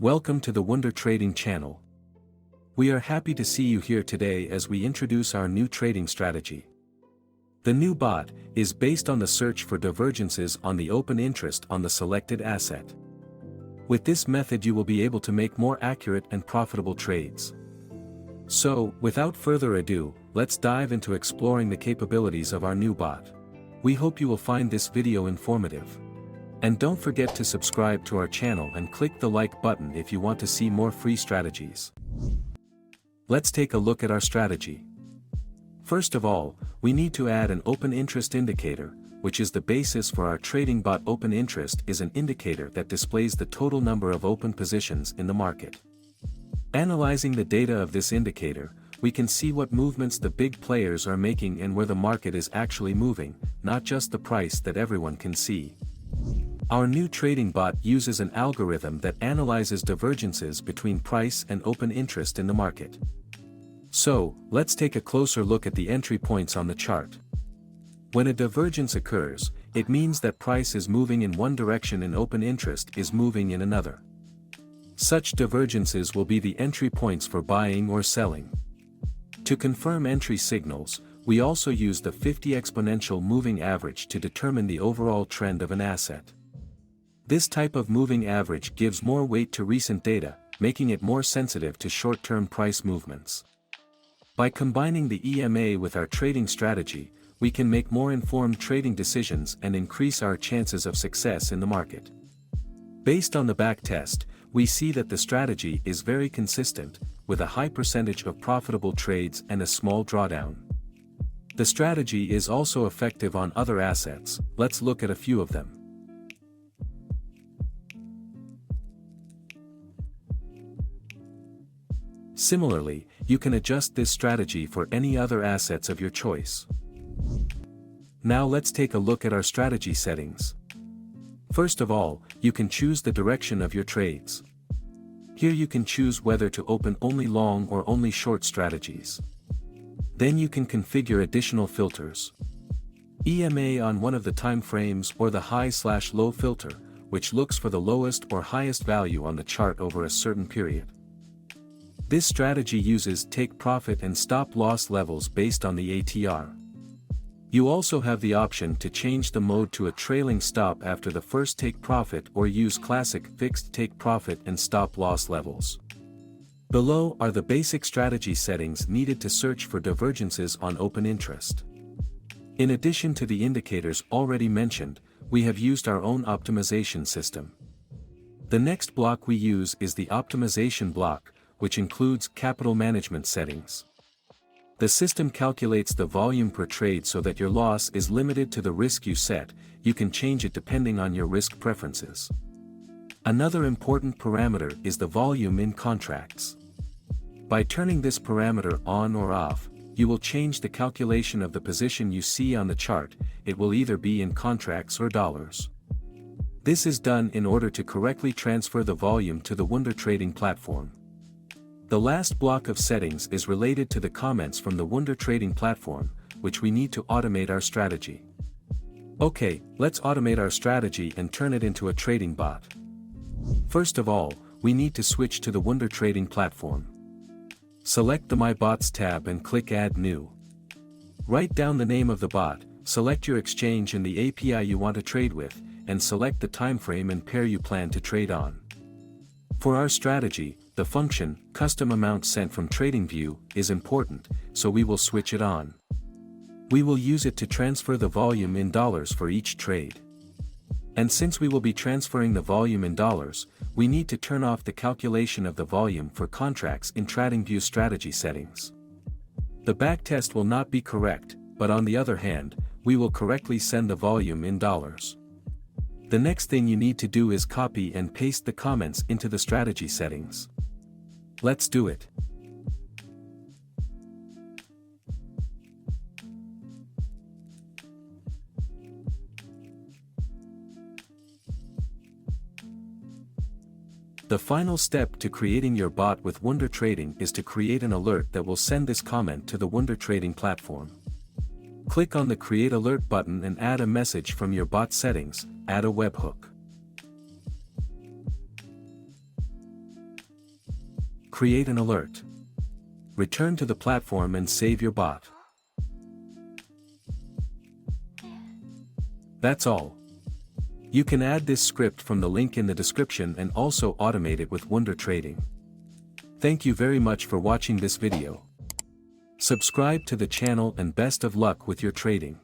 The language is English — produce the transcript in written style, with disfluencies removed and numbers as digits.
Welcome to the WunderTrading channel. We are happy to see you here today as we introduce our new trading strategy. The new bot is based on the search for divergences on the open interest on the selected asset. With this method you will be able to make more accurate and profitable trades. So, without further ado, let's dive into exploring the capabilities of our new bot. We hope you will find this video informative. And don't forget to subscribe to our channel and click the like button if you want to see more free strategies. Let's take a look at our strategy. First of all, we need to add an open interest indicator, which is the basis for our trading bot. Open interest is an indicator that displays the total number of open positions in the market. Analyzing the data of this indicator, we can see what movements the big players are making and where the market is actually moving, not just the price that everyone can see. Our new trading bot uses an algorithm that analyzes divergences between price and open interest in the market. So, let's take a closer look at the entry points on the chart. When a divergence occurs, it means that price is moving in one direction and open interest is moving in another. Such divergences will be the entry points for buying or selling. To confirm entry signals, we also use the 50 exponential moving average to determine the overall trend of an asset. This type of moving average gives more weight to recent data, making it more sensitive to short-term price movements. By combining the EMA with our trading strategy, we can make more informed trading decisions and increase our chances of success in the market. Based on the backtest, we see that the strategy is very consistent, with a high percentage of profitable trades and a small drawdown. The strategy is also effective on other assets. Let's look at a few of them. Similarly, you can adjust this strategy for any other assets of your choice. Now let's take a look at our strategy settings. First of all, you can choose the direction of your trades. Here you can choose whether to open only long or only short strategies. Then you can configure additional filters. EMA on one of the time frames or the high/low filter, which looks for the lowest or highest value on the chart over a certain period. This strategy uses take profit and stop loss levels based on the ATR. You also have the option to change the mode to a trailing stop after the first take profit or use classic fixed take profit and stop loss levels. Below are the basic strategy settings needed to search for divergences on open interest. In addition to the indicators already mentioned, we have used our own optimization system. The next block we use is the optimization block, which includes capital management settings. The system calculates the volume per trade so that your loss is limited to the risk you set. You can change it depending on your risk preferences. Another important parameter is the volume in contracts. By turning this parameter on or off, you will change the calculation of the position you see on the chart. It will either be in contracts or dollars. This is done in order to correctly transfer the volume to the WunderTrading platform. The last block of settings is related to the comments from the WunderTrading platform, which we need to automate our strategy. Okay, let's automate our strategy and turn it into a trading bot. First of all, we need to switch to the WunderTrading platform. Select the My Bots tab and click Add New. Write down the name of the bot, select your exchange and the API you want to trade with, and select the time frame and pair you plan to trade on. For our strategy, the function, custom amount sent from TradingView, is important, so we will switch it on. We will use it to transfer the volume in dollars for each trade. And since we will be transferring the volume in dollars, we need to turn off the calculation of the volume for contracts in TradingView strategy settings. The backtest will not be correct, but on the other hand, we will correctly send the volume in dollars. The next thing you need to do is copy and paste the comments into the strategy settings. Let's do it. The final step to creating your bot with WunderTrading is to create an alert that will send this comment to the WunderTrading platform. Click on the Create Alert button and add a message from your bot settings. Add a webhook. Create an alert. Return to the platform and save your bot. That's all. You can add this script from the link in the description and also automate it with WunderTrading. Thank you very much for watching this video. Subscribe to the channel and best of luck with your trading.